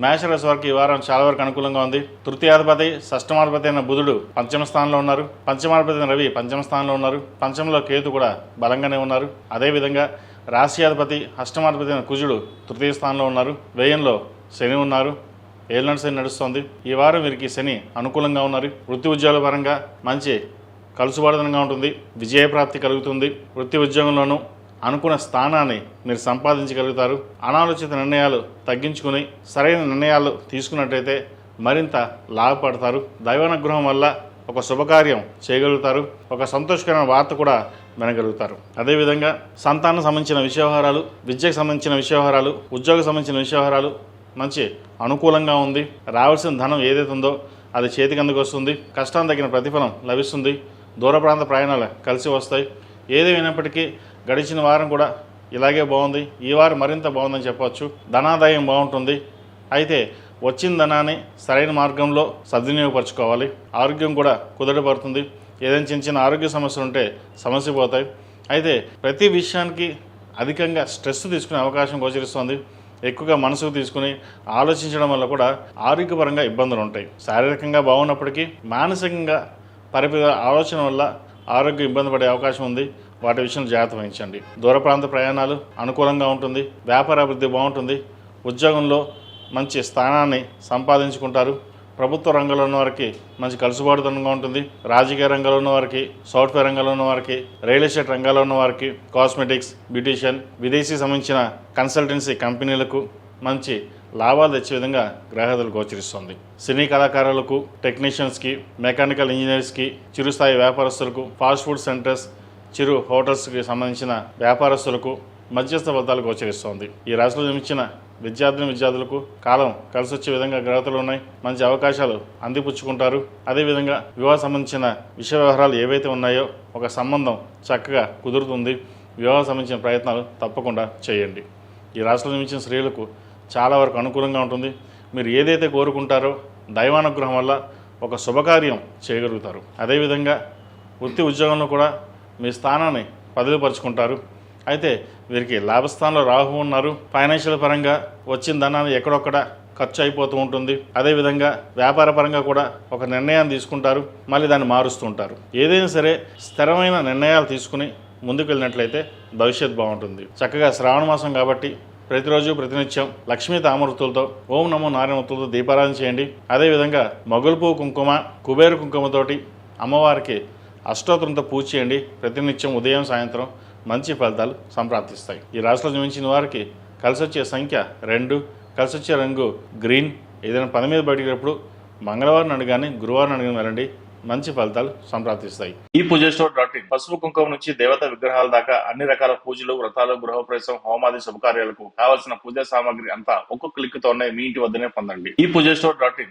మేషరాశి వారికి ఈ వారం చాలా వరకు అనుకూలంగా ఉంది. తృతీయాధిపతి షష్టమాధిపతి అయిన బుధుడు పంచమ స్థానంలో ఉన్నారు. పంచమాధిపతి అయిన రవి పంచమ స్థానంలో ఉన్నారు. పంచమంలో కేతు కూడా బలంగానే ఉన్నారు. అదేవిధంగా రాశ్యాధిపతి అష్టమాధిపతి అయిన కుజుడు తృతీయ స్థానంలో ఉన్నారు. వ్యయంలో శని ఉన్నారు. ఏళ్ళనాటి శని నడుస్తోంది. ఈ వారం వీరికి శని అనుకూలంగా ఉన్నారు. వృత్తి ఉద్యోగాల పరంగా మంచి కలుసుబాటుదనంగా ఉంటుంది. విజయప్రాప్తి కలుగుతుంది. వృత్తి ఉద్యోగంలోనూ అనుకున్న స్థానాన్ని మీరు సంపాదించగలుగుతారు. అనాలోచిత నిర్ణయాలు తగ్గించుకుని సరైన నిర్ణయాలు తీసుకున్నట్టయితే మరింత లాభపడతారు. దైవానుగ్రహం వల్ల ఒక శుభకార్యం చేయగలుగుతారు. ఒక సంతోషకరమైన వార్త కూడా వినగలుగుతారు. అదేవిధంగా సంతానం సంబంధించిన విషయవహారాలు, విద్యకు సంబంధించిన విషయవహారాలు, ఉద్యోగం సంబంధించిన విషయవహారాలు మంచి అనుకూలంగా ఉంది. రావాల్సిన ధనం ఏదైతే ఉందో అది చేతికి అందుకు వస్తుంది. కష్టానికి తగిన ప్రతిఫలం లభిస్తుంది. దూర ప్రాంత ప్రయాణాలు కలిసి వస్తాయి. ఏదేమైనప్పటికీ గడిచిన వారం కూడా ఇలాగే బాగుంది. ఈ వారం మరింత బాగుందని చెప్పవచ్చు. ధనాదాయం బాగుంటుంది. అయితే వచ్చిన ధనాన్ని సరైన మార్గంలో సద్వినియోగపరచుకోవాలి. ఆరోగ్యం కూడా కుదుటపడుతుంది. ఏదైనా చిన్న చిన్న ఆరోగ్య సమస్యలు ఉంటే సమస్య పోతాయి. అయితే ప్రతి విషయానికి అధికంగా స్ట్రెస్ తీసుకునే అవకాశం గోచరిస్తుంది. ఎక్కువగా మనసుకు తీసుకుని ఆలోచించడం వల్ల కూడా ఆరోగ్యపరంగా ఇబ్బందులు ఉంటాయి. శారీరకంగా బాగున్నప్పటికీ మానసికంగా ఆలోచన వల్ల ఆరోగ్యం ఇబ్బంది పడే అవకాశం ఉంది. వాటి విషయంలో జాగ్రత్త వహించండి. దూర ప్రాంత ప్రయాణాలు అనుకూలంగా ఉంటుంది. వ్యాపార అభివృద్ధి బాగుంటుంది. ఉద్యోగంలో మంచి స్థానాన్ని సంపాదించుకుంటారు. ప్రభుత్వ రంగంలో ఉన్న వారికి మంచి కలుసుబాటుతనంగా ఉంటుంది. రాజకీయ రంగంలో ఉన్న వారికి, సాఫ్ట్వేర్ రంగంలో ఉన్న వారికి, రియల్ ఎస్టేట్ రంగాల్లో ఉన్న వారికి, కాస్మెటిక్స్, బ్యూటీషియన్, విదేశీ సంబంధించిన కన్సల్టెన్సీ కంపెనీలకు మంచి లాభాలు తెచ్చే విధంగా గ్రహదలు గోచరిస్తుంది. సినీ కళాకారులకు, టెక్నీషియన్స్కి, మెకానికల్ ఇంజనీర్స్కి, చిరుస్థాయి వ్యాపారస్తులకు, ఫాస్ట్ ఫుడ్ సెంటర్స్, చిరు హోటల్స్కి సంబంధించిన వ్యాపారస్తులకు మధ్యస్థ ఫలితాలు గోచరిస్తోంది. ఈ రాశిలో జన్మించిన విద్యార్థులకు కాలం కలిసి వచ్చే విధంగా గ్రహతులు ఉన్నాయి. మంచి అవకాశాలు అందిపుచ్చుకుంటారు. అదేవిధంగా వివాహ సంబంధించిన విషయ వ్యవహారాలు ఏవైతే ఉన్నాయో ఒక సంబంధం చక్కగా కుదురుతుంది. వివాహ సంబంధించిన ప్రయత్నాలు తప్పకుండా చేయండి. ఈ రాశిలో జన్మించిన స్త్రీలకు చాలా వరకు అనుకూలంగా ఉంటుంది. మీరు ఏదైతే కోరుకుంటారో దైవానుగ్రహం వల్ల ఒక శుభకార్యం చేయగలుగుతారు. అదేవిధంగా వృత్తి ఉద్యోగంలో కూడా మీ స్థానాన్ని పదిలిపరుచుకుంటారు. అయితే వీరికి లాభస్థానంలో రాహు ఉన్నారు. ఫైనాన్షియల్ పరంగా వచ్చిన ధనాన్ని ఎక్కడొక్కడ ఖర్చు అయిపోతూ ఉంటుంది. అదేవిధంగా వ్యాపార పరంగా కూడా ఒక నిర్ణయాన్ని తీసుకుంటారు, మళ్ళీ దాన్ని మారుస్తూ ఉంటారు. ఏదైనా సరే స్థిరమైన నిర్ణయాలు తీసుకుని ముందుకు వెళ్ళినట్లయితే భవిష్యత్ బాగుంటుంది. చక్కగా శ్రావణ మాసం కాబట్టి ప్రతిరోజు ప్రతినిత్యం లక్ష్మీ తామరతులతో ఓం నమో నారాయణతులతో దీపారాధన చేయండి. అదేవిధంగా మొగలుపు కుంకుమ, కుబేరు కుంకుమతోటి అమ్మవారికి అష్టోత్తరంతో పూజ చేయండి. ప్రతినిత్యం ఉదయం సాయంత్రం మంచి ఫలితాలు సంప్రాప్తిస్తాయి. ఈ రాశిలో జన్మించిన వారికి కలిసి వచ్చే సంఖ్య 2, కలిసి వచ్చే రంగు గ్రీన్. ఏదైనా పని మీద బయటకు మంగళవారం నాడు కానీ గురువారం నాడు కానీ వెళ్ళండి. మంచి ఫలితాలు సంప్రాప్తిస్తాయి. ఈ పూజస్టోర్.in పసుపు కుంకుమ నుంచి దేవత విగ్రహాల దాకా అన్ని రకాల పూజలు, వ్రతాలు, గృహప్రవేశం, హోమాది శుభకార్యాలకు కావలసిన పూజా సామాగ్రి అంతా ఒక్కొక్క క్లిక్ తోనే మీ ఇంటి వద్దనే పొందండి. ఈ పూజస్టోర్.in